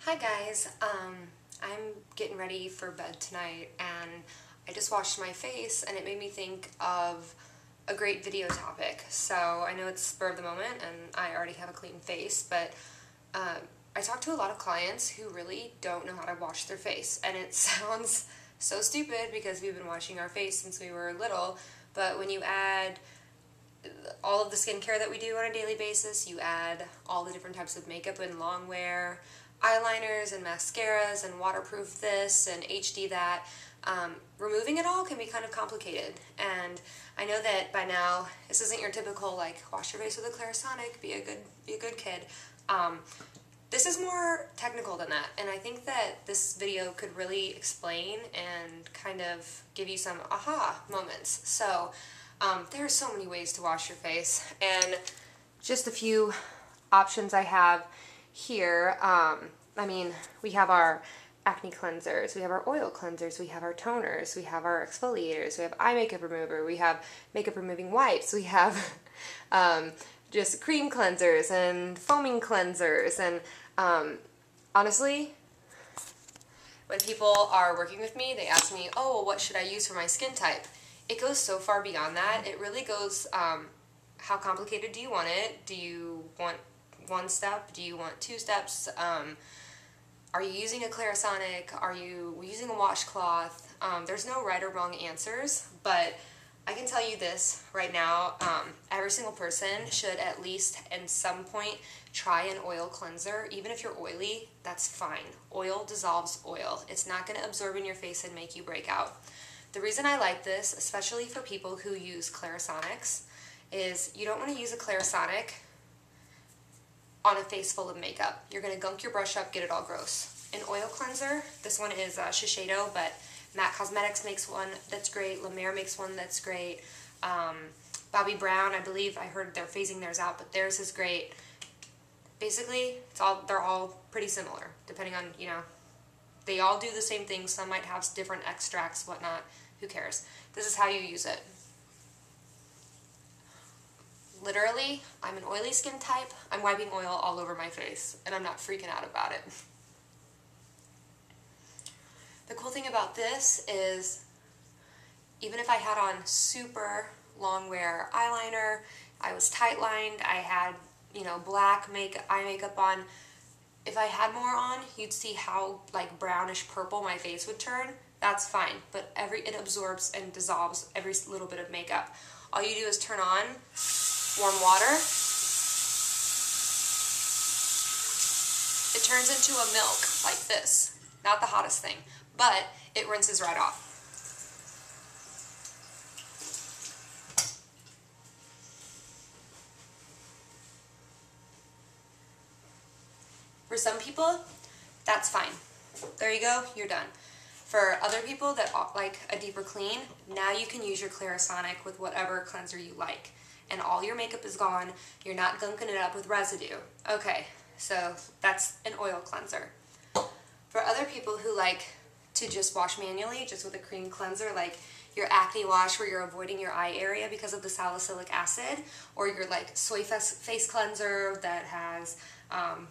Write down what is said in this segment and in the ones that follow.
Hi guys, I'm getting ready for bed tonight and I just washed my face and it made me think of a great video topic. So I know it's spur of the moment and I already have a clean face, but I talk to a lot of clients who really don't know how to wash their face, and it sounds so stupid because we've been washing our face since we were little, but when you add all of the skincare that we do on a daily basis, you add all the different types of makeup and long wear, eyeliners and mascaras and waterproof this and HD that, removing it all can be kind of complicated. And I know that by now this isn't your typical like wash your face with a Clarisonic, be a good kid. This is more technical than that, and I think that this video could really explain and kind of give you some aha moments. So there are so many ways to wash your face, and just a few options I have here. I mean, we have our acne cleansers, we have our oil cleansers, we have our toners, we have our exfoliators, we have eye makeup remover, we have makeup removing wipes, we have just cream cleansers and foaming cleansers, and honestly, when people are working with me, they ask me, oh, well, what should I use for my skin type? It goes so far beyond that. It really goes, how complicated do you want it? Do you want one step? Do you want two steps? Are you using a Clarisonic? Are you using a washcloth? There's no right or wrong answers, but I can tell you this right now, every single person should at least at some point try an oil cleanser. Even if you're oily, that's fine. Oil dissolves oil. It's not going to absorb in your face and make you break out. The reason I like this, especially for people who use Clarisonics, is you don't want to use a Clarisonic on a face full of makeup. You're going to gunk your brush up, get it all gross. An oil cleanser, this one is Shiseido, but MAC Cosmetics makes one that's great. La Mer makes one that's great. Bobbi Brown, I believe, I heard they're phasing theirs out, but theirs is great. Basically, they're all pretty similar, depending on, they all do the same thing. Some might have different extracts, whatnot. Who cares? This is how you use it. Literally, I'm an oily skin type. I'm wiping oil all over my face, and I'm not freaking out about it. The cool thing about this is, even if I had on super long wear eyeliner, I was tight lined, I had, black eye makeup on, if I had more on, you'd see how like brownish purple my face would turn. That's fine, but it absorbs and dissolves every little bit of makeup. All you do is turn on warm water. It turns into a milk like this. Not the hottest thing, but it rinses right off. For some people, that's fine. There you go, you're done. For other people that like a deeper clean, now you can use your Clarisonic with whatever cleanser you like. And all your makeup is gone, you're not gunking it up with residue. Okay, so that's an oil cleanser. For other people who like to just wash manually, just with a cream cleanser, like your acne wash where you're avoiding your eye area because of the salicylic acid, or your like soy face cleanser that has,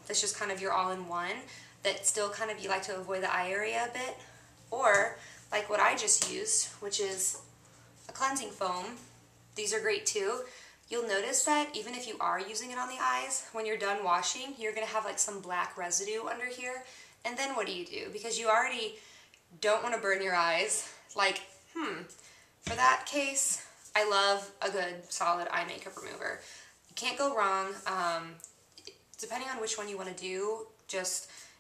that's just kind of your all-in-one, that still kind of you like to avoid the eye area a bit, or like what I just used, which is a cleansing foam. These are great too. You'll notice that even if you are using it on the eyes, when you're done washing, you're going to have like some black residue under here. And then what do? Because you already don't want to burn your eyes. Like, for that case, I love a good solid eye makeup remover. You can't go wrong. Depending on which one you want to do,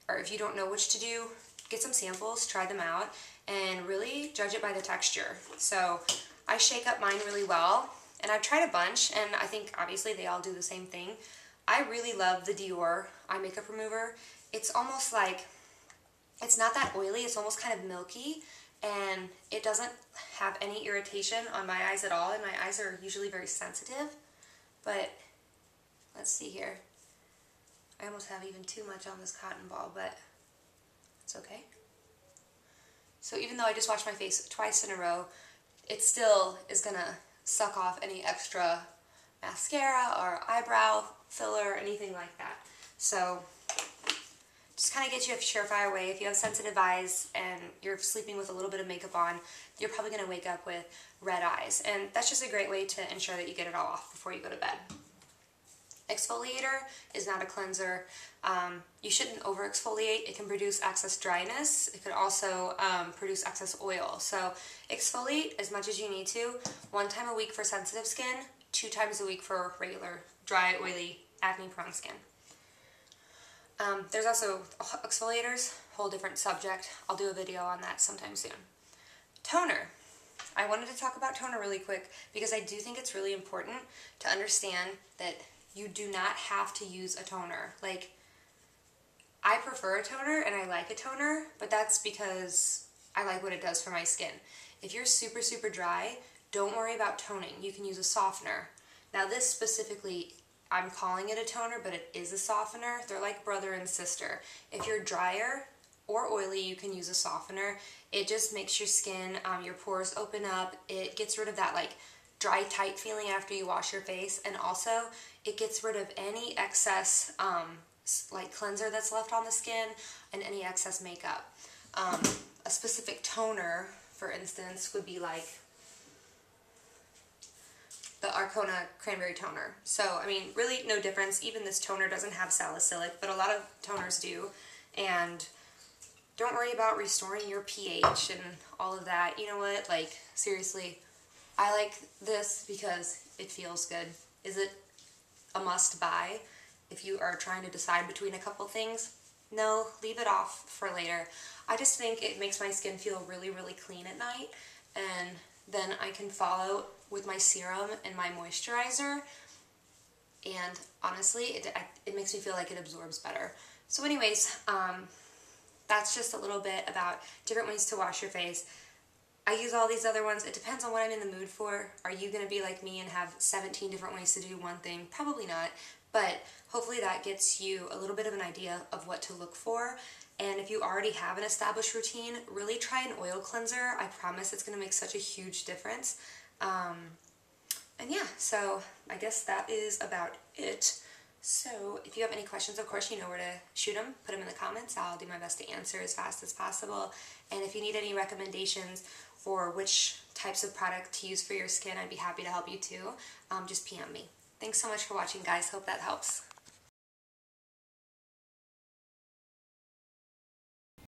or if you don't know which to do, get some samples, try them out, and really judge it by the texture. So I shake up mine really well, and I've tried a bunch, and I think obviously they all do the same thing. I really love the Dior eye makeup remover. It's almost like, it's not that oily, it's almost kind of milky, and it doesn't have any irritation on my eyes at all, and my eyes are usually very sensitive, but let's see here. I almost have even too much on this cotton ball, but it's okay. So even though I just washed my face twice in a row, it still is gonna suck off any extra mascara or eyebrow filler or anything like that. So just kind of get you a surefire way. If you have sensitive eyes and you're sleeping with a little bit of makeup on, you're probably going to wake up with red eyes. And that's just a great way to ensure that you get it all off before you go to bed. Exfoliator is not a cleanser. You shouldn't over exfoliate. It can produce excess dryness. It could also produce excess oil. So exfoliate as much as you need to. 1 time a week for sensitive skin, 2 times a week for regular, dry, oily, acne-prone skin. There's also exfoliators, whole different subject. I'll do a video on that sometime soon. Toner. I wanted to talk about toner really quick because I do think it's really important to understand that you do not have to use a toner. Like, I prefer a toner and I like a toner, but that's because I like what it does for my skin. If you're super, super dry, don't worry about toning. You can use a softener. Now this specifically, I'm calling it a toner, but it is a softener. They're like brother and sister. If you're drier or oily, you can use a softener. It just makes your skin, your pores open up. It gets rid of that like dry, tight feeling after you wash your face, and also it gets rid of any excess like cleanser that's left on the skin and any excess makeup. A specific toner, for instance, would be like the Arcona Cranberry Toner. So, I mean, really no difference. Even this toner doesn't have salicylic, but a lot of toners do. And don't worry about restoring your pH and all of that. You know what? Like, seriously, I like this because it feels good. Is it a must buy if you are trying to decide between a couple things? No, leave it off for later. I just think it makes my skin feel really, really clean at night, and then I can follow with my serum and my moisturizer, and honestly, it makes me feel like it absorbs better. So anyways, that's just a little bit about different ways to wash your face. I use all these other ones. It depends on what I'm in the mood for. Are you going to be like me and have 17 different ways to do one thing? Probably not, but hopefully that gets you a little bit of an idea of what to look for. And if you already have an established routine, really try an oil cleanser. I promise it's going to make such a huge difference. And yeah, so I guess that is about it. So if you have any questions, of course, you know where to shoot them. Put them in the comments. I'll do my best to answer as fast as possible. And if you need any recommendations for which types of product to use for your skin, I'd be happy to help you too. Just PM me. Thanks so much for watching, guys. Hope that helps.